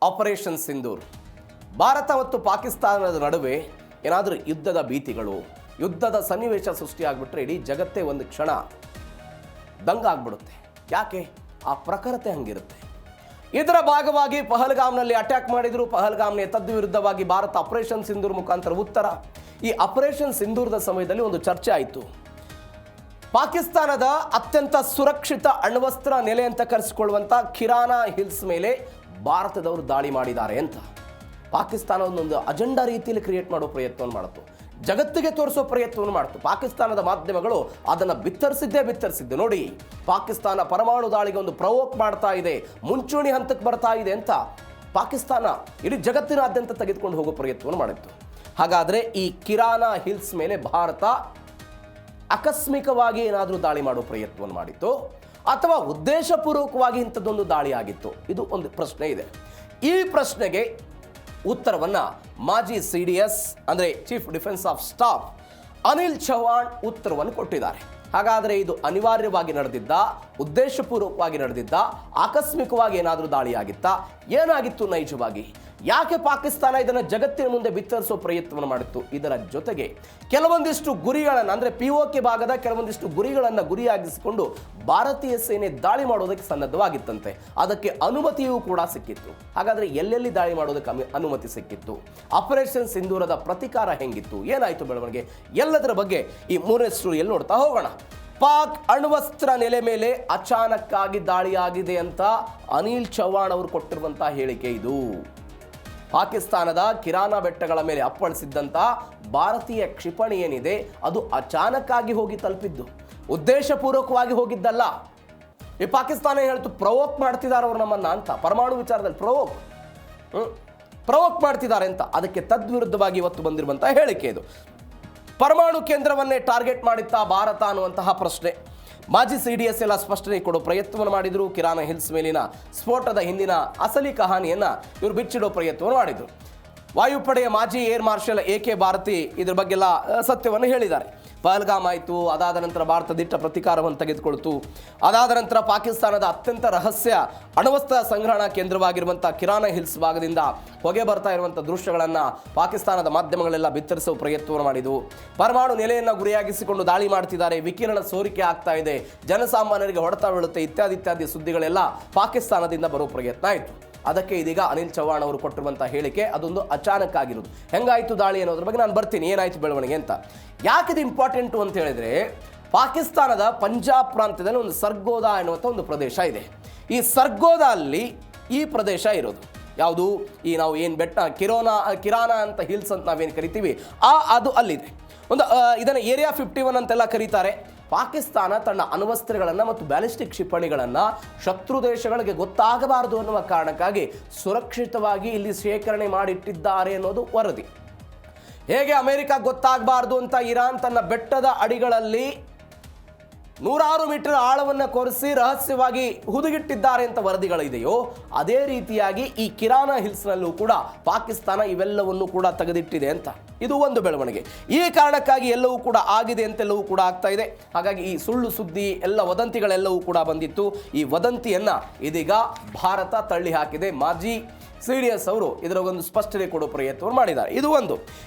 Operation Sindoor. Bharat ಮತ್ತು ಪಾಕಿಸ್ತಾನದ ನಡುವೆ ಏನಾದರೂ ಯುದ್ಧದ ಭೀತಿಗಳು, ಯುದ್ಧದ ಸನ್ನಿವೇಶ ಸೃಷ್ಟಿಯಾಗ್ಬಿಟ್ರೆ ಇಡೀ ಜಗತ್ತೇ ಒಂದು ಕ್ಷಣ ದಂಗಾಗ್ಬಿಡುತ್ತೆ. ಯಾಕೆ? ಆ ಪ್ರಖರತೆ ಹಂಗಿರುತ್ತೆ. ಇದರ ಭಾಗವಾಗಿ ಪಹಲ್ಗಾಮ್ನಲ್ಲಿ ಅಟ್ಯಾಕ್ ಮಾಡಿದ್ರು. ಪಹಲ್ಗಾಮ್ನ ತದ್ವಿರುದ್ಧವಾಗಿ ಭಾರತ ಆಪರೇಷನ್ ಸಿಂಧೂರ್ ಮುಖಾಂತರ ಉತ್ತರ. ಈ ಆಪರೇಷನ್ ಸಿಂಧೂರದ ಸಮಯದಲ್ಲಿ ಒಂದು ಚರ್ಚೆ ಆಯಿತು. ಪಾಕಿಸ್ತಾನದ ಅತ್ಯಂತ ಸುರಕ್ಷಿತ ಅಣ್ವಸ್ತ್ರ ನೆಲೆ ಅಂತ ಕರೆಸಿಕೊಳ್ಳುವಂಥ ಕಿರಾನ ಹಿಲ್ಸ್ ಮೇಲೆ ಭಾರತದವರು ದಾಳಿ ಮಾಡಿದ್ದಾರೆ ಅಂತ ಪಾಕಿಸ್ತಾನ ಒಂದು ಅಜೆಂಡಾ ರೀತಿಯಲ್ಲಿ ಕ್ರಿಯೇಟ್ ಮಾಡೋ ಪ್ರಯತ್ನವನ್ನು ಮಾಡಿತು. ಜಗತ್ತಿಗೆ ತೋರಿಸೋ ಪ್ರಯತ್ನವನ್ನು ಮಾಡಿತು. ಪಾಕಿಸ್ತಾನದ ಮಾಧ್ಯಮಗಳು ಅದನ್ನು ಬಿತ್ತರಿಸಿದ್ದೆ. ನೋಡಿ, ಪಾಕಿಸ್ತಾನ ಪರಮಾಣು ದಾಳಿಗೆ ಒಂದು ಪ್ರವೋಕ್ ಮಾಡ್ತಾ ಇದೆ, ಮುಂಚೂಣಿ ಹಂತಕ್ಕೆ ಬರ್ತಾ ಇದೆ ಅಂತ ಪಾಕಿಸ್ತಾನ ಇಡೀ ಜಗತ್ತಿನಾದ್ಯಂತ ತೆಗೆದುಕೊಂಡು ಹೋಗೋ ಪ್ರಯತ್ನವನ್ನು ಮಾಡಿತ್ತು. ಹಾಗಾದರೆ ಈ ಕಿರಾನ ಹಿಲ್ಸ್ ಮೇಲೆ ಭಾರತ ಆಕಸ್ಮಿಕವಾಗಿ ಏನಾದರೂ ದಾಳಿ ಮಾಡೋ ಪ್ರಯತ್ನವನ್ನು ಮಾಡಿತ್ತು ಅಥವಾ ಉದ್ದೇಶಪೂರ್ವಕವಾಗಿ ಇಂಥದ್ದೊಂದು ದಾಳಿ ಆಗಿತ್ತು? ಇದು ಒಂದು ಪ್ರಶ್ನೆ ಇದೆ. ಈ ಪ್ರಶ್ನೆಗೆ ಉತ್ತರವನ್ನು ಮಾಜಿ CDS ಅಂದರೆ chief defence of staff Anil Chauhan ಉತ್ತರವನ್ನು ಕೊಟ್ಟಿದ್ದಾರೆ. ಹಾಗಾದರೆ ಇದು ಅನಿವಾರ್ಯವಾಗಿ ನಡೆದಿದ್ದ, ಉದ್ದೇಶಪೂರ್ವಕವಾಗಿ ನಡೆದಿದ್ದ, ಆಕಸ್ಮಿಕವಾಗಿ ಏನಾದರೂ ದಾಳಿಯಾಗಿತ್ತಾ? ಏನಾಗಿತ್ತು ನೈಜವಾಗಿ? ಯಾಕೆ ಪಾಕಿಸ್ತಾನ ಇದನ್ನು ಜಗತ್ತಿನ ಮುಂದೆ ಬಿತ್ತರಿಸೋ ಪ್ರಯತ್ನವನ್ನು ಮಾಡಿತ್ತು? ಇದರ ಜೊತೆಗೆ ಕೆಲವೊಂದಿಷ್ಟು ಗುರಿಗಳನ್ನು ಅಂದರೆ POK ಭಾಗದ ಕೆಲವೊಂದಿಷ್ಟು ಗುರಿಗಳನ್ನು ಗುರಿಯಾಗಿಸಿಕೊಂಡು ಭಾರತೀಯ ಸೇನೆ ದಾಳಿ ಮಾಡೋದಕ್ಕೆ ಸನ್ನದ್ಧವಾಗಿತ್ತಂತೆ. ಅದಕ್ಕೆ ಅನುಮತಿಯೂ ಕೂಡ ಸಿಕ್ಕಿತ್ತು. ಹಾಗಾದರೆ ಎಲ್ಲೆಲ್ಲಿ ದಾಳಿ ಮಾಡೋದಕ್ಕೆ ಅನುಮತಿ ಸಿಕ್ಕಿತ್ತು? ಆಪರೇಷನ್ ಸಿಂಧೂರದ ಪ್ರತಿಕಾರ ಹೆಂಗಿತ್ತು? ಏನಾಯಿತು ಬೆಳವಣಿಗೆ? ಎಲ್ಲದರ ಬಗ್ಗೆ ಈ ಮೂರನೇ ಸ್ಟೋರಿಯಲ್ಲಿ ನೋಡ್ತಾ ಹೋಗೋಣ. ಪಾಕ್ ಅಣ್ವಸ್ತ್ರ ನೆಲೆ ಮೇಲೆ ಅಚಾನಕ್ಕಾಗಿ ದಾಳಿಯಾಗಿದೆ ಅಂತ ಅನಿಲ್ ಚೌಹಾಣ್ ಅವರು ಕೊಟ್ಟಿರುವಂತಹ ಹೇಳಿಕೆ ಇದು. ಪಾಕಿಸ್ತಾನದ ಕಿರಾನ ಬೆಟ್ಟಗಳ ಮೇಲೆ ಅಪ್ಪಳಿಸಿದ್ದಂಥ ಭಾರತೀಯ ಕ್ಷಿಪಣಿ ಏನಿದೆ ಅದು ಅಚಾನಕ್ಕಾಗಿ ಹೋಗಿ ತಲುಪಿದ್ದು, ಉದ್ದೇಶಪೂರ್ವಕವಾಗಿ ಹೋಗಿದ್ದಲ್ಲ. ಈ ಪಾಕಿಸ್ತಾನ ಹೇಳ್ತು ಪ್ರವೋಕ್ ಮಾಡ್ತಿದ್ದಾರೆ ಅವರು ನಮ್ಮನ್ನ ಅಂತ, ಪರಮಾಣು ವಿಚಾರದಲ್ಲಿ ಪ್ರವೋಕ್ ಮಾಡ್ತಿದ್ದಾರೆ ಅಂತ. ಅದಕ್ಕೆ ತದ್ವಿರುದ್ಧವಾಗಿ ಇವತ್ತು ಬಂದಿರುವಂಥ ಹೇಳಿಕೆ ಇದು. ಪರಮಾಣು ಕೇಂದ್ರವನ್ನೇ ಟಾರ್ಗೆಟ್ ಮಾಡಿತ್ತಾ ಭಾರತ ಅನ್ನುವಂತಹ ಪ್ರಶ್ನೆ. ಮಾಜಿ CDS ಎಲ್ಲ ಸ್ಪಷ್ಟನೆ ಕೊಡೋ ಪ್ರಯತ್ನವನ್ನು ಮಾಡಿದರು. ಕಿರಾನ ಹಿಲ್ಸ್ ಮೇಲಿನ ಸ್ಫೋಟದ ಹಿಂದಿನ ಅಸಲಿ ಕಹಾನಿಯನ್ನು ಇವರು ಬಿಚ್ಚಿಡೋ ಪ್ರಯತ್ನವನ್ನು ಮಾಡಿದರು. ವಾಯುಪಡೆಯ ಮಾಜಿ ಏರ್ ಮಾರ್ಷಲ್ AK ಭಾರತಿ ಇದ್ರ ಬಗ್ಗೆಲ್ಲ ಸತ್ಯವನ್ನು ಹೇಳಿದ್ದಾರೆ. ಪಹಲ್ಗಾಮ್ ಆಯಿತು, ಅದಾದ ನಂತರ ಭಾರತ ದಿಟ್ಟ ಪ್ರತಿಕಾರವನ್ನು ತೆಗೆದುಕೊಳ್ತು. ಅದಾದ ನಂತರ ಪಾಕಿಸ್ತಾನದ ಅತ್ಯಂತ ರಹಸ್ಯ ಅಣ್ವಸ್ತ್ರ ಸಂಗ್ರಹಣಾ ಕೇಂದ್ರವಾಗಿರುವಂಥ ಕಿರಾನ ಹಿಲ್ಸ್ ಭಾಗದಿಂದ ಹೊಗೆ ಬರ್ತಾ ಇರುವಂಥ ದೃಶ್ಯಗಳನ್ನು ಪಾಕಿಸ್ತಾನದ ಮಾಧ್ಯಮಗಳೆಲ್ಲ ಬಿತ್ತರಿಸುವ ಪ್ರಯತ್ನವನ್ನು ಮಾಡಿದವು. ಪರಮಾಣು ನೆಲೆಯನ್ನು ಗುರಿಯಾಗಿಸಿಕೊಂಡು ದಾಳಿ ಮಾಡ್ತಿದ್ದಾರೆ, ವಿಕಿರಣ ಸೋರಿಕೆ ಆಗ್ತಾ ಇದೆ, ಜನಸಾಮಾನ್ಯರಿಗೆ ಹೊಡೆತ ಬೀಳುತ್ತೆ, ಇತ್ಯಾದಿ ಸುದ್ದಿಗಳೆಲ್ಲ ಪಾಕಿಸ್ತಾನದಿಂದ ಬರೋ ಪ್ರಯತ್ನ ಆಯಿತು. ಅದಕ್ಕೆ ಇದೀಗ ಅನಿಲ್ ಚೌಹಾಣ್ ಅವರು ಕೊಟ್ಟಿರುವಂಥ ಹೇಳಿಕೆ ಅದೊಂದು ಅಚಾನಕ್ ಆಗಿರೋದು. ಹೆಂಗಾಯಿತು ದಾಳಿ ಅನ್ನೋದ್ರ ಬಗ್ಗೆ ನಾನು ಬರ್ತೀನಿ, ಏನಾಯಿತು ಬೆಳವಣಿಗೆ ಅಂತ. ಯಾಕಿದು ಇಂಪಾರ್ಟೆಂಟು ಅಂತ ಹೇಳಿದರೆ, ಪಾಕಿಸ್ತಾನದ ಪಂಜಾಬ್ ಪ್ರಾಂತ್ಯದಲ್ಲಿ ಒಂದು ಸರ್ಗೋದಾ ಎನ್ನುವಂಥ ಒಂದು ಪ್ರದೇಶ ಇದೆ. ಈ ಸರ್ಗೋದಾ ಅಲ್ಲಿ ಈ ಪ್ರದೇಶ ಇರೋದು ಯಾವುದು? ಈ ನಾವು ಏನು ಬೆಟ್ಟ ಕಿರಾನ ಅಂತ ಹಿಲ್ಸ್ ಅಂತ ನಾವೇನು ಕರಿತೀವಿ ಅದು ಅಲ್ಲಿದೆ. ಒಂದು ಇದನ್ನು ಏರಿಯಾ 51 ಅಂತೆಲ್ಲ ಕರೀತಾರೆ. ಪಾಕಿಸ್ತಾನ ತನ್ನ ಅಣ್ವಸ್ತ್ರಗಳನ್ನು ಮತ್ತು ಬ್ಯಾಲಿಸ್ಟಿಕ್ ಕ್ಷಿಪಣಿಗಳನ್ನು ಶತ್ರು ದೇಶಗಳಿಗೆ ಗೊತ್ತಾಗಬಾರದು ಅನ್ನುವ ಕಾರಣಕ್ಕಾಗಿ ಸುರಕ್ಷಿತವಾಗಿ ಇಲ್ಲಿ ಶೇಖರಣೆ ಮಾಡಿಟ್ಟಿದ್ದಾರೆ ಅನ್ನೋದು ವರದಿ. ಹೇಗೆ ಅಮೆರಿಕ ಗೊತ್ತಾಗಬಾರ್ದು ಅಂತ ಇರಾನ್ ತನ್ನ ಬೆಟ್ಟದ ಅಡಿಗಳಲ್ಲಿ 100 ಮೀಟರ್ ಆಳವನ್ನು ಕೊರೆಸಿ ರಹಸ್ಯವಾಗಿ ಹುದುಗಿಟ್ಟಿದ್ದಾರೆ ಅಂತ ವರದಿಗಳಿದೆಯೋ, ಅದೇ ರೀತಿಯಾಗಿ ಈ ಕಿರಾನ ಹಿಲ್ಸ್ನಲ್ಲೂ ಕೂಡ ಪಾಕಿಸ್ತಾನ ಇವೆಲ್ಲವನ್ನು ಕೂಡ ತೆಗೆದಿಟ್ಟಿದೆ ಅಂತ. ಇದು ಒಂದು ಬೆಳವಣಿಗೆ. ಈ ಕಾರಣಕ್ಕಾಗಿ ಎಲ್ಲವೂ ಕೂಡ ಆಗಿದೆ ಅಂತೆಲ್ಲವೂ ಕೂಡ ಆಗ್ತಾ ಇದೆ. ಹಾಗಾಗಿ ಈ ಸುಳ್ಳು ಸುದ್ದಿ ಎಲ್ಲ ವದಂತಿಗಳೆಲ್ಲವೂ ಕೂಡ ಬಂದಿತ್ತು. ಈ ವದಂತಿಯನ್ನು ಇದೀಗ ಭಾರತ ತಳ್ಳಿ ಹಾಕಿದೆ. ಮಾಜಿ CDS ಅವರು ಇದರ ಒಂದು ಸ್ಪಷ್ಟನೆ ಕೊಡೋ ಪ್ರಯತ್ನವನ್ನು ಮಾಡಿದ್ದಾರೆ. ಇದು ಒಂದು.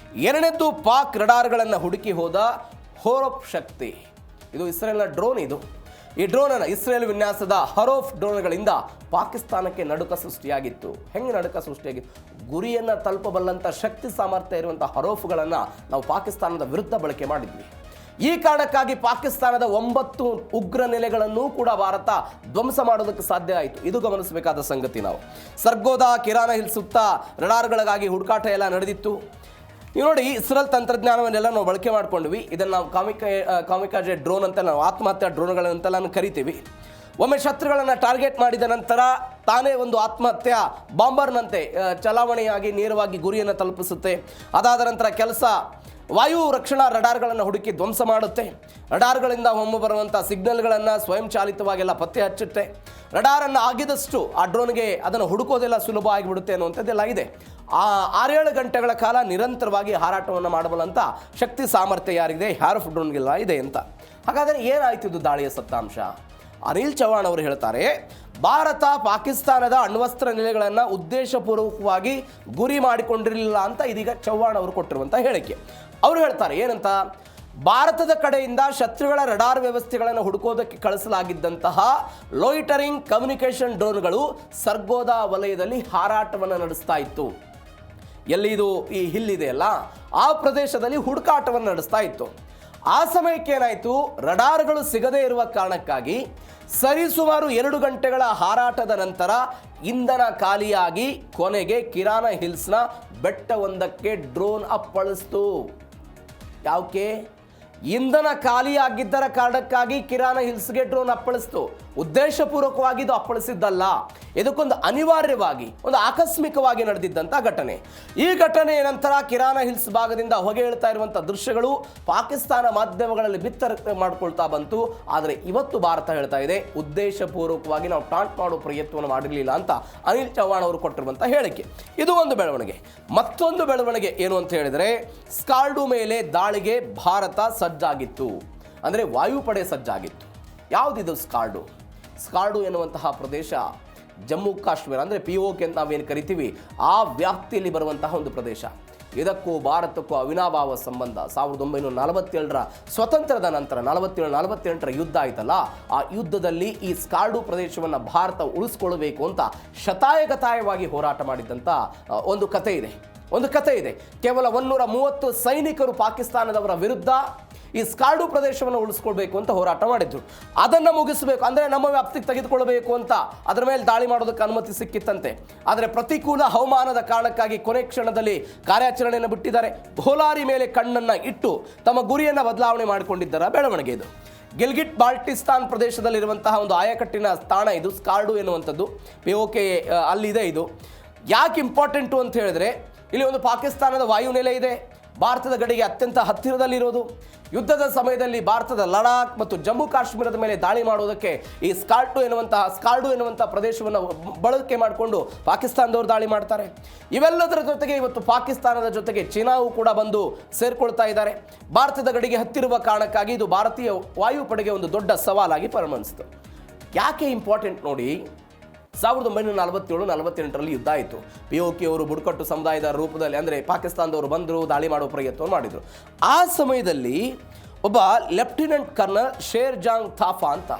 ಎರಡನೇದ್ದು, ಪಾಕ್ ರಡಾರ್ಗಳನ್ನು ಹುಡುಕಿ ಹೋದ ಹೋರಫ್ ಶಕ್ತಿ. ಇದು ಇಸ್ರೇಲ್ನ ಡ್ರೋನ್. ಈ ಡ್ರೋನನ್ನು ಇಸ್ರೇಲ್ ವಿನ್ಯಾಸದ ಹರೋಫ್ ಡ್ರೋನ್ಗಳಿಂದ ಪಾಕಿಸ್ತಾನಕ್ಕೆ ನಡುಕ ಸೃಷ್ಟಿಯಾಗಿತ್ತು. ಹೆಂಗೆ ನಡುಕ ಸೃಷ್ಟಿಯಾಗಿತ್ತು? ಗುರಿಯನ್ನು ತಲುಪಬಲ್ಲಂಥ ಶಕ್ತಿ ಸಾಮರ್ಥ್ಯ ಇರುವಂಥ ಹರೋಫ್ಗಳನ್ನು ನಾವು ಪಾಕಿಸ್ತಾನದ ವಿರುದ್ಧ ಬಳಕೆ ಮಾಡಿದ್ವಿ. ಈ ಕಾರಣಕ್ಕಾಗಿ ಪಾಕಿಸ್ತಾನದ 9 ಉಗ್ರ ನೆಲೆಗಳನ್ನು ಕೂಡ ಭಾರತ ಧ್ವಂಸ ಮಾಡೋದಕ್ಕೆ ಸಾಧ್ಯ ಆಯಿತು. ಇದು ಗಮನಿಸಬೇಕಾದ ಸಂಗತಿ. ನಾವು ಸರ್ಗೋದಾ ಕಿರಾನ ಹಿಲ್ಸ್ ಸುತ್ತ ರಡಾರ್ಗಳಿಗಾಗಿ ಹುಡುಕಾಟ ಎಲ್ಲ ನಡೆದಿತ್ತು. ನೀವು ನೋಡಿ, ಇಸ್ರೇಲ್ ತಂತ್ರಜ್ಞಾನವನ್ನೆಲ್ಲ ನಾವು ಬಳಕೆ ಮಾಡ್ಕೊಂಡ್ವಿ. ಇದನ್ನು ನಾವು ಕಾಮಿಕಾಜೆ ಡ್ರೋನ್ ಅಂತ, ನಾವು ಆತ್ಮಹತ್ಯಾ ಡ್ರೋನ್ಗಳಂತೆಲ್ಲ ಕರಿತೀವಿ. ಒಮ್ಮೆ ಶತ್ರುಗಳನ್ನು ಟಾರ್ಗೆಟ್ ಮಾಡಿದ ನಂತರ ತಾನೇ ಒಂದು ಆತ್ಮಹತ್ಯಾ ಬಾಂಬರ್ನಂತೆ ಚಲಾವಣೆಯಾಗಿ ನೇರವಾಗಿ ಗುರಿಯನ್ನು ತಲುಪಿಸುತ್ತೆ. ಅದಾದ ನಂತರ ಕೆಲಸ ವಾಯು ರಕ್ಷಣಾ ರಡಾರ್ಗಳನ್ನು ಹುಡುಕಿ ಧ್ವಂಸ ಮಾಡುತ್ತೆ. ರಡಾರ್ಗಳಿಂದ ಹೊಮ್ಮ ಬರುವಂಥ ಸಿಗ್ನಲ್ಗಳನ್ನು ಸ್ವಯಂಚಾಲಿತವಾಗೆಲ್ಲ ಪತ್ತೆ ಹಚ್ಚುತ್ತೆ. ರಡಾರನ್ನು ಆಗಿದಷ್ಟು ಆ ಡ್ರೋನ್ಗೆ ಅದನ್ನು ಹುಡುಕೋದೆಲ್ಲ ಸುಲಭ ಆಗಿಬಿಡುತ್ತೆ ಅನ್ನುವಂಥದ್ದೆಲ್ಲ ಇದೆ. 6-7 ಗಂಟೆಗಳ ಕಾಲ ನಿರಂತರವಾಗಿ ಹಾರಾಟವನ್ನು ಮಾಡಬಲ್ಲಂಥ ಶಕ್ತಿ ಸಾಮರ್ಥ್ಯ ಯಾರಿದೆ? ಹ್ಯಾರಫ್ ಡ್ರೋನ್ಗೆಲ್ಲ ಇದೆ ಅಂತ. ಹಾಗಾದರೆ ಏನಾಯ್ತು ಇದು ದಾಳಿಯ ಸತ್ತಾಂಶ? ಅನಿಲ್ ಚೌಹಾಣ್ ಅವರು ಹೇಳ್ತಾರೆ, ಭಾರತ ಪಾಕಿಸ್ತಾನದ ಅಣ್ವಸ್ತ್ರ ನೆಲೆಗಳನ್ನು ಉದ್ದೇಶಪೂರ್ವಕವಾಗಿ ಗುರಿ ಮಾಡಿಕೊಂಡಿರಲಿಲ್ಲ ಅಂತ ಇದೀಗ ಚವ್ಹಾಣ್ ಅವರು ಕೊಟ್ಟಿರುವಂಥ ಹೇಳಿಕೆ. ಅವರು ಹೇಳ್ತಾರೆ ಏನಂತ, ಭಾರತದ ಕಡೆಯಿಂದ ಶತ್ರುಗಳ ರಡಾರ್ ವ್ಯವಸ್ಥೆಗಳನ್ನು ಹುಡುಕೋದಕ್ಕೆ ಕಳಿಸಲಾಗಿದ್ದಂತಹ ಲೋಯಿಟರಿಂಗ್ ಕಮ್ಯುನಿಕೇಷನ್ ಡ್ರೋನ್ಗಳು ಸರ್ಗೋದಾ ವಲಯದಲ್ಲಿ ಹಾರಾಟವನ್ನು ನಡೆಸ್ತಾ ಇತ್ತು. ಎಲ್ಲಿ ಇದು ಈ ಹಿಲ್ ಇದೆಯಲ್ಲ ಆ ಪ್ರದೇಶದಲ್ಲಿ ಹುಡುಕಾಟವನ್ನು ನಡೆಸ್ತಾ ಇತ್ತು. ಆ ಸಮಯಕ್ಕೆ ಏನಾಯಿತು, ರಡಾರ್ಗಳು ಸಿಗದೇ ಇರುವ ಕಾರಣಕ್ಕಾಗಿ ಸರಿಸುಮಾರು 2 ಗಂಟೆಗಳ ಹಾರಾಟದ ನಂತರ ಇಂಧನ ಖಾಲಿಯಾಗಿ ಕೊನೆಗೆ ಕಿರಾನ ಹಿಲ್ಸ್ನ ಬೆಟ್ಟವೊಂದಕ್ಕೆ ಡ್ರೋನ್ ಅಪ್ಪಳಿಸ್ತು. ಯಾಕೆ? ಇಂಧನ ಖಾಲಿಯಾಗಿದ್ದರ ಕಾರಣಕ್ಕಾಗಿ ಕಿರಾನ ಹಿಲ್ಸ್ಗೆ ಡ್ರೋನ್ ಅಪ್ಪಳಿಸ್ತು. ಉದ್ದೇಶಪೂರ್ವಕವಾಗಿ ಇದು ಅಪ್ಪಳಿಸಿದ್ದಲ್ಲ. ಇದಕ್ಕೊಂದು ಅನಿವಾರ್ಯವಾಗಿ ಒಂದು ಆಕಸ್ಮಿಕವಾಗಿ ನಡೆದಿದ್ದಂಥ ಘಟನೆ. ಈ ಘಟನೆಯ ನಂತರ ಕಿರಾನ ಹಿಲ್ಸ್ ಭಾಗದಿಂದ ಹೊಗೆ ಹೇಳ್ತಾ ಇರುವಂಥ ದೃಶ್ಯಗಳು ಪಾಕಿಸ್ತಾನ ಮಾಧ್ಯಮಗಳಲ್ಲಿ ಬಿತ್ತರಿಕೆ ಮಾಡ್ಕೊಳ್ತಾ ಬಂತು. ಆದರೆ ಇವತ್ತು ಭಾರತ ಹೇಳ್ತಾ ಇದೆ ಉದ್ದೇಶಪೂರ್ವಕವಾಗಿ ನಾವು ಟಾಂಟ್ ಮಾಡೋ ಪ್ರಯತ್ನವನ್ನು ಮಾಡಿರಲಿಲ್ಲ ಅಂತ ಅನಿಲ್ ಚವ್ಹಾಣ್ ಅವರು ಕೊಟ್ಟಿರುವಂಥ ಹೇಳಿಕೆ. ಇದು ಒಂದು ಬೆಳವಣಿಗೆ. ಮತ್ತೊಂದು ಬೆಳವಣಿಗೆ ಏನು ಅಂತ ಹೇಳಿದರೆ, ಸ್ಕಾರ್ಡು ಮೇಲೆ ದಾಳಿಗೆ ಭಾರತ ಸಜ್ಜಾಗಿತ್ತು, ಅಂದರೆ ವಾಯುಪಡೆ ಸಜ್ಜಾಗಿತ್ತು. ಯಾವುದಿದು ಸ್ಕಾರ್ಡು? ಸ್ಕಾರ್ಡು ಎನ್ನುವಂತಹ ಪ್ರದೇಶ ಜಮ್ಮು ಕಾಶ್ಮೀರ ಅಂದರೆ POK ಅಂತ ನಾವೇನು ಕರಿತೀವಿ ಆ ವ್ಯಾಪ್ತಿಯಲ್ಲಿ ಬರುವಂತಹ ಒಂದು ಪ್ರದೇಶ. ಇದಕ್ಕೂ ಭಾರತಕ್ಕೂ ಅವಿನಾಭಾವ ಸಂಬಂಧ. 1947ರ ಸ್ವತಂತ್ರದ ನಂತರ 47-48ರ ಯುದ್ಧ ಆಯ್ತಲ್ಲ, ಆ ಯುದ್ಧದಲ್ಲಿ ಈ ಸ್ಕಾರ್ಡು ಪ್ರದೇಶವನ್ನು ಭಾರತ ಉಳಿಸ್ಕೊಳ್ಬೇಕು ಅಂತ ಶತಾಯಗತಾಯವಾಗಿ ಹೋರಾಟ ಮಾಡಿದ್ದಂಥ ಒಂದು ಕಥೆ ಇದೆ. ಕೇವಲ 130 ಸೈನಿಕರು ಪಾಕಿಸ್ತಾನದವರ ವಿರುದ್ಧ ಈ ಸ್ಕಾರ್ಡು ಪ್ರದೇಶವನ್ನು ಉಳಿಸ್ಕೊಳ್ಬೇಕು ಅಂತ ಹೋರಾಟ ಮಾಡಿದ್ರು. ಅದನ್ನು ಮುಗಿಸಬೇಕು ಅಂದರೆ ನಮ್ಮ ವ್ಯಾಪ್ತಿಗೆ ತೆಗೆದುಕೊಳ್ಬೇಕು ಅಂತ ಅದರ ಮೇಲೆ ದಾಳಿ ಮಾಡೋದಕ್ಕೆ ಅನುಮತಿ ಸಿಕ್ಕಿತ್ತಂತೆ. ಆದರೆ ಪ್ರತಿಕೂಲ ಹವಾಮಾನದ ಕಾರಣಕ್ಕಾಗಿ ಕೊನೆ ಕ್ಷಣದಲ್ಲಿ ಕಾರ್ಯಾಚರಣೆಯನ್ನು ಬಿಟ್ಟಿದ್ದಾರೆ. ಗೋಲಾರಿ ಮೇಲೆ ಕಣ್ಣನ್ನು ಇಟ್ಟು ತಮ್ಮ ಗುರಿಯನ್ನು ಬದಲಾವಣೆ ಮಾಡಿಕೊಂಡಿದ್ದರ ಬೆಳವಣಿಗೆ ಇದು. ಗಿಲ್ಗಿಟ್ ಬಾಲ್ಟಿಸ್ತಾನ್ ಪ್ರದೇಶದಲ್ಲಿರುವಂತಹ ಒಂದು ಆಯಕಟ್ಟಿನ ತಾಣ ಇದು ಸ್ಕಾರ್ಡು ಎನ್ನುವಂಥದ್ದು. POK ಅಲ್ಲಿದೆ. ಇದು ಯಾಕೆ ಇಂಪಾರ್ಟೆಂಟು ಅಂತ ಹೇಳಿದ್ರೆ, ಇಲ್ಲಿ ಒಂದು ಪಾಕಿಸ್ತಾನದ ವಾಯುನೆಲೆ ಇದೆ, ಭಾರತದ ಗಡಿಗೆ ಅತ್ಯಂತ ಹತ್ತಿರದಲ್ಲಿರೋದು. ಯುದ್ಧದ ಸಮಯದಲ್ಲಿ ಭಾರತದ ಲಡಾಖ್ ಮತ್ತು ಜಮ್ಮು ಕಾಶ್ಮೀರದ ಮೇಲೆ ದಾಳಿ ಮಾಡೋದಕ್ಕೆ ಈ ಸ್ಕಾರ್ಡು ಎನ್ನುವಂಥ ಪ್ರದೇಶವನ್ನು ಬಳಕೆ ಮಾಡಿಕೊಂಡು ಪಾಕಿಸ್ತಾನದವರು ದಾಳಿ ಮಾಡ್ತಾರೆ. ಇವೆಲ್ಲದರ ಜೊತೆಗೆ ಇವತ್ತು ಪಾಕಿಸ್ತಾನದ ಜೊತೆಗೆ ಚೀನಾವು ಕೂಡ ಬಂದು ಸೇರ್ಕೊಳ್ತಾ ಇದ್ದಾರೆ. ಭಾರತದ ಗಡಿಗೆ ಹತ್ತಿರುವ ಕಾರಣಕ್ಕಾಗಿ ಇದು ಭಾರತೀಯ ವಾಯುಪಡೆಗೆ ಒಂದು ದೊಡ್ಡ ಸವಾಲಾಗಿ ಪರಿಣಮಿಸಿತು. ಯಾಕೆ ಇಂಪಾರ್ಟೆಂಟ್ ನೋಡಿ, 1947-48ರಲ್ಲಿ ಯುದ್ಧ ಆಯಿತು. POK ಅವರು ಬುಡಕಟ್ಟು ಸಮುದಾಯದ ರೂಪದಲ್ಲಿ ಅಂದರೆ ಪಾಕಿಸ್ತಾನದವರು ಬಂದರು, ದಾಳಿ ಮಾಡೋ ಪ್ರಯತ್ನ ಮಾಡಿದರು. ಆ ಸಮಯದಲ್ಲಿ ಒಬ್ಬ ಲೆಫ್ಟಿನೆಂಟ್ ಕರ್ನಲ್ ಶೇರ್ ಜಾಂಗ್ ಥಾಫಾ ಅಂತ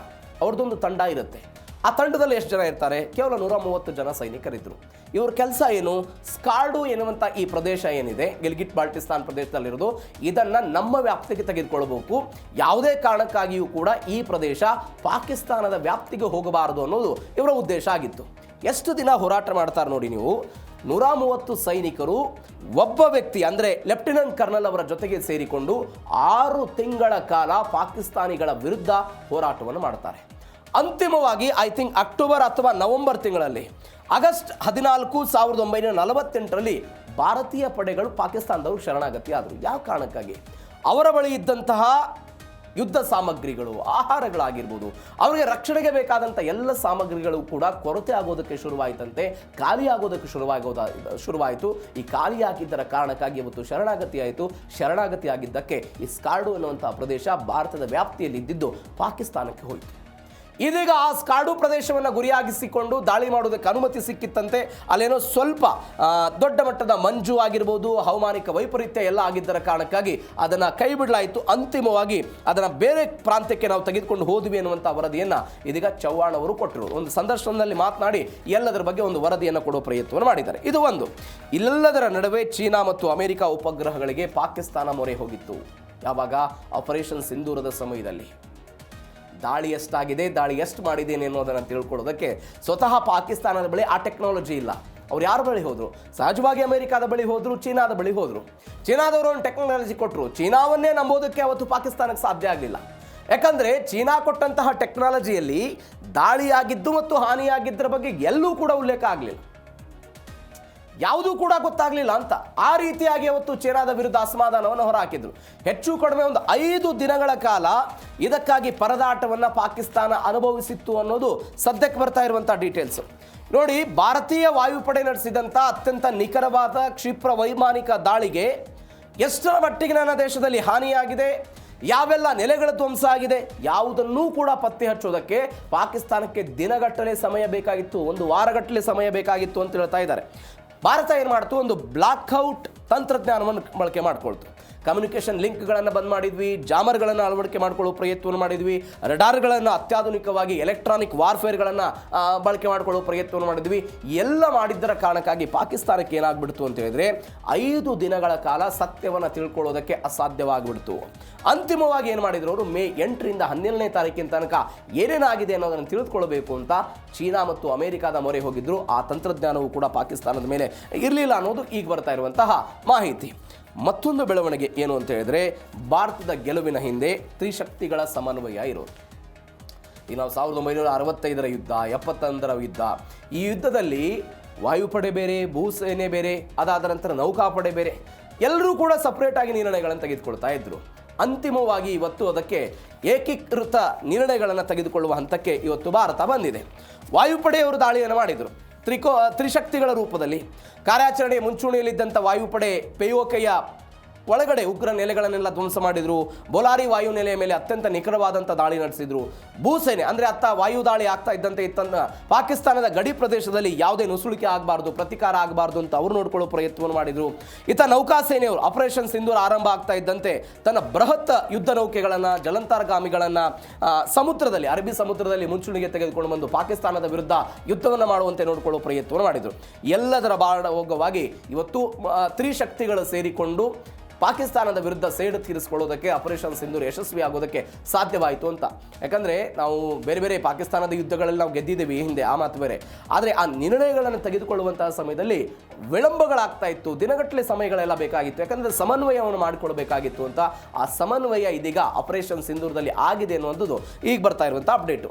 ಅವ್ರದ್ದೊಂದು ತಂಡ ಇರುತ್ತೆ. ಆ ತಂಡದಲ್ಲಿ ಎಷ್ಟು ಜನ ಇರ್ತಾರೆ? ಕೇವಲ 130 ಜನ ಸೈನಿಕರಿದ್ದರು. ಇವ್ರ ಕೆಲಸ ಏನು? ಸ್ಕಾರ್ಡು ಎನ್ನುವಂಥ ಈ ಪ್ರದೇಶ ಏನಿದೆ, ಗಿಲ್ಗಿಟ್ ಬಾಲ್ಟಿಸ್ತಾನ್ ಪ್ರದೇಶದಲ್ಲಿರೋದು, ಇದನ್ನು ನಮ್ಮ ವ್ಯಾಪ್ತಿಗೆ ತೆಗೆದುಕೊಳ್ಬೇಕು. ಯಾವುದೇ ಕಾರಣಕ್ಕಾಗಿಯೂ ಕೂಡ ಈ ಪ್ರದೇಶ ಪಾಕಿಸ್ತಾನದ ವ್ಯಾಪ್ತಿಗೆ ಹೋಗಬಾರದು ಅನ್ನೋದು ಇವರ ಉದ್ದೇಶ ಆಗಿತ್ತು. ಎಷ್ಟು ದಿನ ಹೋರಾಟ ಮಾಡ್ತಾರೆ ನೋಡಿ ನೀವು. 130 ಸೈನಿಕರು ಒಬ್ಬ ವ್ಯಕ್ತಿ ಅಂದರೆ ಲೆಫ್ಟಿನೆಂಟ್ ಕರ್ನಲ್ ಅವರ ಜೊತೆಗೆ ಸೇರಿಕೊಂಡು 6 ತಿಂಗಳ ಕಾಲ ಪಾಕಿಸ್ತಾನಿಗಳ ವಿರುದ್ಧ ಹೋರಾಟವನ್ನು ಮಾಡ್ತಾರೆ. ಅಂತಿಮವಾಗಿ ಐ ಥಿಂಕ್ ಅಕ್ಟೋಬರ್ ಅಥವಾ ನವೆಂಬರ್ ತಿಂಗಳಲ್ಲಿ ಆಗಸ್ಟ್ 14, 1948ರಲ್ಲಿ ಭಾರತೀಯ ಪಡೆಗಳು ಪಾಕಿಸ್ತಾನದವರು ಶರಣಾಗತಿ ಆದರು. ಯಾವ ಕಾರಣಕ್ಕಾಗಿ? ಅವರ ಬಳಿ ಇದ್ದಂತಹ ಯುದ್ಧ ಸಾಮಗ್ರಿಗಳು, ಆಹಾರಗಳಾಗಿರ್ಬೋದು, ಅವರಿಗೆ ರಕ್ಷಣೆಗೆ ಬೇಕಾದಂಥ ಎಲ್ಲ ಸಾಮಗ್ರಿಗಳು ಕೂಡ ಕೊರತೆ ಆಗೋದಕ್ಕೆ ಶುರುವಾಯಿತಂತೆ, ಖಾಲಿಯಾಗೋದಕ್ಕೆ ಶುರುವಾಯಿತು. ಈ ಖಾಲಿಯಾಗಿದ್ದರ ಕಾರಣಕ್ಕಾಗಿ ಇವತ್ತು ಶರಣಾಗತಿ ಆಯಿತು. ಶರಣಾಗತಿ ಆಗಿದ್ದಕ್ಕೆ ಈ ಸ್ಕಾರ್ಡು ಅನ್ನುವಂಥ ಪ್ರದೇಶ ಭಾರತದ ವ್ಯಾಪ್ತಿಯಲ್ಲಿ ಇದ್ದಿದ್ದು ಪಾಕಿಸ್ತಾನಕ್ಕೆ ಹೋಯಿತು. ಇದೀಗ ಆ ಸ್ಕಾರ್ಡು ಪ್ರದೇಶವನ್ನು ಗುರಿಯಾಗಿಸಿಕೊಂಡು ದಾಳಿ ಮಾಡೋದಕ್ಕೆ ಅನುಮತಿ ಸಿಕ್ಕಿತ್ತಂತೆ. ಅಲ್ಲೇನೋ ಸ್ವಲ್ಪ ದೊಡ್ಡ ಮಟ್ಟದ ಮಂಜು ಆಗಿರ್ಬೋದು, ಹವಾಮಾನಿಕ ವೈಪರೀತ್ಯ ಎಲ್ಲ ಆಗಿದ್ದರ ಕಾರಣಕ್ಕಾಗಿ ಅದನ್ನು ಕೈ ಬಿಡಲಾಯಿತು. ಅಂತಿಮವಾಗಿ ಅದನ್ನು ಬೇರೆ ಪ್ರಾಂತ್ಯಕ್ಕೆ ನಾವು ತೆಗೆದುಕೊಂಡು ಹೋದ್ವಿ ಅನ್ನುವಂಥ ವರದಿಯನ್ನು ಇದೀಗ ಚವ್ಹಾಣ್ ಅವರು ಕೊಟ್ಟರು. ಒಂದು ಸಂದರ್ಶನದಲ್ಲಿ ಮಾತನಾಡಿ ಎಲ್ಲದರ ಬಗ್ಗೆ ಒಂದು ವರದಿಯನ್ನು ಕೊಡೋ ಪ್ರಯತ್ನವನ್ನು ಮಾಡಿದ್ದಾರೆ. ಇದು ಒಂದು. ಇಲ್ಲೆಲ್ಲದರ ನಡುವೆ ಚೀನಾ ಮತ್ತು ಅಮೆರಿಕ ಉಪಗ್ರಹಗಳಿಗೆ ಪಾಕಿಸ್ತಾನ ಮೊರೆ ಹೋಗಿತ್ತು. ಯಾವಾಗ? ಆಪರೇಷನ್ ಸಿಂಧೂರದ ಸಮಯದಲ್ಲಿ. ದಾಳಿ ಎಷ್ಟಾಗಿದೆ, ದಾಳಿ ಎಷ್ಟು ಮಾಡಿದ್ದೇನೆ ಅನ್ನೋದನ್ನು ತಿಳ್ಕೊಳ್ಳೋದಕ್ಕೆ ಸ್ವತಃ ಪಾಕಿಸ್ತಾನದ ಬಳಿ ಆ ಟೆಕ್ನಾಲಜಿ ಇಲ್ಲ. ಅವ್ರು ಯಾರ ಬಳಿ ಹೋದರು? ಸಹಜವಾಗಿ ಅಮೆರಿಕಾದ ಬಳಿ ಹೋದರು, ಚೀನಾದ ಬಳಿ ಹೋದರು. ಚೀನಾದವರು ಒಂದು ಟೆಕ್ನಾಲಜಿ ಕೊಟ್ಟರು. ಚೀನಾವನ್ನೇ ನಂಬೋದಕ್ಕೆ ಅವತ್ತು ಪಾಕಿಸ್ತಾನಕ್ಕೆ ಸಾಧ್ಯ ಆಗಲಿಲ್ಲ. ಯಾಕಂದರೆ ಚೀನಾ ಕೊಟ್ಟಂತಹ ಟೆಕ್ನಾಲಜಿಯಲ್ಲಿ ದಾಳಿಯಾಗಿದ್ದು ಮತ್ತು ಹಾನಿಯಾಗಿದ್ದರ ಬಗ್ಗೆ ಎಲ್ಲೂ ಕೂಡ ಉಲ್ಲೇಖ ಆಗಲಿಲ್ಲ, ಯಾವುದೂ ಕೂಡ ಗೊತ್ತಾಗಲಿಲ್ಲ ಅಂತ. ಆ ರೀತಿಯಾಗಿ ಅವತ್ತು ಚೀನಾದ ವಿರುದ್ಧ ಅಸಮಾಧಾನವನ್ನು ಹೊರಹಾಕಿದ್ರು. ಹೆಚ್ಚು ಕಡಿಮೆ ಒಂದು 5 ದಿನಗಳ ಕಾಲ ಇದಕ್ಕಾಗಿ ಪರದಾಟವನ್ನು ಪಾಕಿಸ್ತಾನ ಅನುಭವಿಸಿತ್ತು ಅನ್ನೋದು ಸದ್ಯಕ್ಕೆ ಬರ್ತಾ ಇರುವಂಥ ಡೀಟೇಲ್ಸ್ ನೋಡಿ. ಭಾರತೀಯ ವಾಯುಪಡೆ ನಡೆಸಿದಂಥ ಅತ್ಯಂತ ನಿಖರವಾದ ಕ್ಷಿಪ್ರ ವೈಮಾನಿಕ ದಾಳಿಗೆ ಎಷ್ಟರ ಮಟ್ಟಿಗೆ ನನ್ನ ದೇಶದಲ್ಲಿ ಹಾನಿಯಾಗಿದೆ, ಯಾವೆಲ್ಲ ನೆಲೆಗಳ ಧ್ವಂಸ ಆಗಿದೆ ಯಾವುದನ್ನೂ ಕೂಡ ಪತ್ತೆ ಹಚ್ಚೋದಕ್ಕೆ ಪಾಕಿಸ್ತಾನಕ್ಕೆ ದಿನಗಟ್ಟಲೆ ಸಮಯ ಬೇಕಾಗಿತ್ತು, ಒಂದು ವಾರಗಟ್ಟಲೆ ಸಮಯ ಬೇಕಾಗಿತ್ತು ಅಂತ ಹೇಳ್ತಾ ಇದ್ದಾರೆ. ಭಾರತ ಏನು ಮಾಡ್ತು, ಒಂದು ಬ್ಲಾಕ್ಔಟ್ ತಂತ್ರಜ್ಞಾನವನ್ನು ಬಳಕೆ ಮಾಡ್ಕೊಳ್ತು. ಕಮ್ಯುನಿಕೇಷನ್ ಲಿಂಕ್ಗಳನ್ನು ಬಂದ್ ಮಾಡಿದ್ವಿ, ಜಾಮರ್ಗಳನ್ನು ಅಳವಡಿಕೆ ಮಾಡಿಕೊಳ್ಳೋ ಪ್ರಯತ್ನವನ್ನು ಮಾಡಿದ್ವಿ, ರಡಾರ್ಗಳನ್ನು ಅತ್ಯಾಧುನಿಕವಾಗಿ ಎಲೆಕ್ಟ್ರಾನಿಕ್ ವಾರ್ಫೇರ್ಗಳನ್ನು ಬಳಕೆ ಮಾಡಿಕೊಳ್ಳೋ ಪ್ರಯತ್ನವನ್ನು ಮಾಡಿದ್ವಿ. ಎಲ್ಲ ಮಾಡಿದ್ದರ ಕಾರಣಕ್ಕಾಗಿ ಪಾಕಿಸ್ತಾನಕ್ಕೆ ಏನಾಗ್ಬಿಡ್ತು ಅಂತ ಹೇಳಿದ್ರೆ 5 ದಿನಗಳ ಕಾಲ ಸತ್ಯವನ್ನು ತಿಳ್ಕೊಳ್ಳೋದಕ್ಕೆ ಅಸಾಧ್ಯವಾಗಿಬಿಡ್ತು. ಅಂತಿಮವಾಗಿ ಏನು ಮಾಡಿದ್ರು ಅವರು, ಮೇ 8ರಿಂದ 12ನೇ ತಾರೀಕಿನ ತನಕ ಏನೇನಾಗಿದೆ ಅನ್ನೋದನ್ನು ತಿಳಿದುಕೊಳ್ಳಬೇಕು ಅಂತ ಚೀನಾ ಮತ್ತು ಅಮೆರಿಕಾದ ಮೊರೆ ಹೋಗಿದ್ರು. ಆ ತಂತ್ರಜ್ಞಾನವು ಕೂಡ ಪಾಕಿಸ್ತಾನದ ಮೇಲೆ ಇರಲಿಲ್ಲ ಅನ್ನೋದು ಈಗ ಬರ್ತಾ ಇರುವಂತಹ ಮಾಹಿತಿ. ಮತ್ತೊಂದು ಬೆಳವಣಿಗೆ ಏನು ಅಂತ ಹೇಳಿದ್ರೆ, ಭಾರತದ ಗೆಲುವಿನ ಹಿಂದೆ ತ್ರಿಶಕ್ತಿಗಳ ಸಮನ್ವಯ ಇರೋದು. ಈಗ ನಾವು 1965ರ ಯುದ್ಧ, 71ರ ಯುದ್ಧ, ಈ ಯುದ್ಧದಲ್ಲಿ ವಾಯುಪಡೆ ಬೇರೆ, ಭೂಸೇನೆ ಬೇರೆ, ಅದಾದ ನಂತರ ನೌಕಾಪಡೆ ಬೇರೆ, ಎಲ್ಲರೂ ಕೂಡ ಸಪ್ರೇಟ್ ಆಗಿ ನಿರ್ಣಯಗಳನ್ನು ತೆಗೆದುಕೊಳ್ತಾ ಇದ್ರು. ಅಂತಿಮವಾಗಿ ಇವತ್ತು ಅದಕ್ಕೆ ಏಕೀಕೃತ ನಿರ್ಣಯಗಳನ್ನು ತೆಗೆದುಕೊಳ್ಳುವ ಹಂತಕ್ಕೆ ಇವತ್ತು ಭಾರತ ಬಂದಿದೆ. ವಾಯುಪಡೆಯವರು ದಾಳಿಯನ್ನು ಮಾಡಿದರು. ತ್ರಿಶಕ್ತಿಗಳ ರೂಪದಲ್ಲಿ ಕಾರ್ಯಾಚರಣೆಯ ಮುಂಚೂಣಿಯಲ್ಲಿದ್ದಂಥ ವಾಯುಪಡೆ ಪೆಯೋಕೆಯ ಒಳಗಡೆ ಉಗ್ರ ನೆಲೆಗಳನ್ನೆಲ್ಲ ಧ್ವಂಸ ಮಾಡಿದರು. ಬೋಲಾರಿ ವಾಯು ನೆಲೆಯ ಮೇಲೆ ಅತ್ಯಂತ ನಿಖರವಾದಂಥ ದಾಳಿ ನಡೆಸಿದರು. ಭೂಸೇನೆ ಅಂದರೆ ಅತ್ತ ವಾಯು ದಾಳಿ ಆಗ್ತಾ ಇದ್ದಂತೆ ಇತ್ತಂತ ಪಾಕಿಸ್ತಾನದ ಗಡಿ ಪ್ರದೇಶದಲ್ಲಿ ಯಾವುದೇ ನುಸುಳಿಕೆ ಆಗಬಾರ್ದು, ಪ್ರತಿಕಾರ ಆಗಬಾರ್ದು ಅಂತ ಅವರು ನೋಡ್ಕೊಳ್ಳೋ ಪ್ರಯತ್ನವನ್ನು ಮಾಡಿದರು. ಇತ್ತ ನೌಕಾಸೇನೆಯವರು ಆಪರೇಷನ್ ಸಿಂಧೂರ್ ಆರಂಭ ಆಗ್ತಾ ಇದ್ದಂತೆ ತನ್ನ ಬೃಹತ್ ಯುದ್ಧ ನೌಕೆಗಳನ್ನು, ಜಲಂತರ್ಗಾಮಿಗಳನ್ನು ಸಮುದ್ರದಲ್ಲಿ, ಅರಬ್ಬಿ ಸಮುದ್ರದಲ್ಲಿ ಮುಂಚೂಣಿಗೆ ತೆಗೆದುಕೊಂಡು ಬಂದು ಪಾಕಿಸ್ತಾನದ ವಿರುದ್ಧ ಯುದ್ಧವನ್ನು ಮಾಡುವಂತೆ ನೋಡಿಕೊಳ್ಳೋ ಪ್ರಯತ್ನವನ್ನು ಮಾಡಿದರು. ಎಲ್ಲದರ ಭಾಗವಾಗಿ ಇವತ್ತು ತ್ರಿಶಕ್ತಿಗಳು ಸೇರಿಕೊಂಡು ಪಾಕಿಸ್ತಾನದ ವಿರುದ್ಧ ಸೇಡು ತೀರಿಸಿಕೊಳ್ಳೋದಕ್ಕೆ ಆಪರೇಷನ್ ಸಿಂಧೂರ್ ಯಶಸ್ವಿ ಆಗೋದಕ್ಕೆ ಸಾಧ್ಯವಾಯಿತು ಅಂತ. ಯಾಕಂದರೆ ನಾವು ಬೇರೆ ಬೇರೆ ಪಾಕಿಸ್ತಾನದ ಯುದ್ಧಗಳಲ್ಲಿ ನಾವು ಗೆದ್ದಿದ್ದೀವಿ ಹಿಂದೆ, ಆ ಮಾತು ಬೇರೆ. ಆದರೆ ಆ ನಿರ್ಣಯಗಳನ್ನು ತೆಗೆದುಕೊಳ್ಳುವಂತಹ ಸಮಯದಲ್ಲಿ ವಿಳಂಬಗಳಾಗ್ತಾ ಇತ್ತು, ದಿನಗಟ್ಟಲೆ ಸಮಯಗಳೆಲ್ಲ ಬೇಕಾಗಿತ್ತು. ಯಾಕಂದರೆ ಸಮನ್ವಯವನ್ನು ಮಾಡಿಕೊಳ್ಬೇಕಾಗಿತ್ತು ಅಂತ. ಆ ಸಮನ್ವಯ ಇದೀಗ ಆಪರೇಷನ್ ಸಿಂಧೂರದಲ್ಲಿ ಆಗಿದೆ ಅನ್ನುವಂಥದ್ದು ಈಗ ಬರ್ತಾ ಇರುವಂಥ ಅಪ್ಡೇಟು.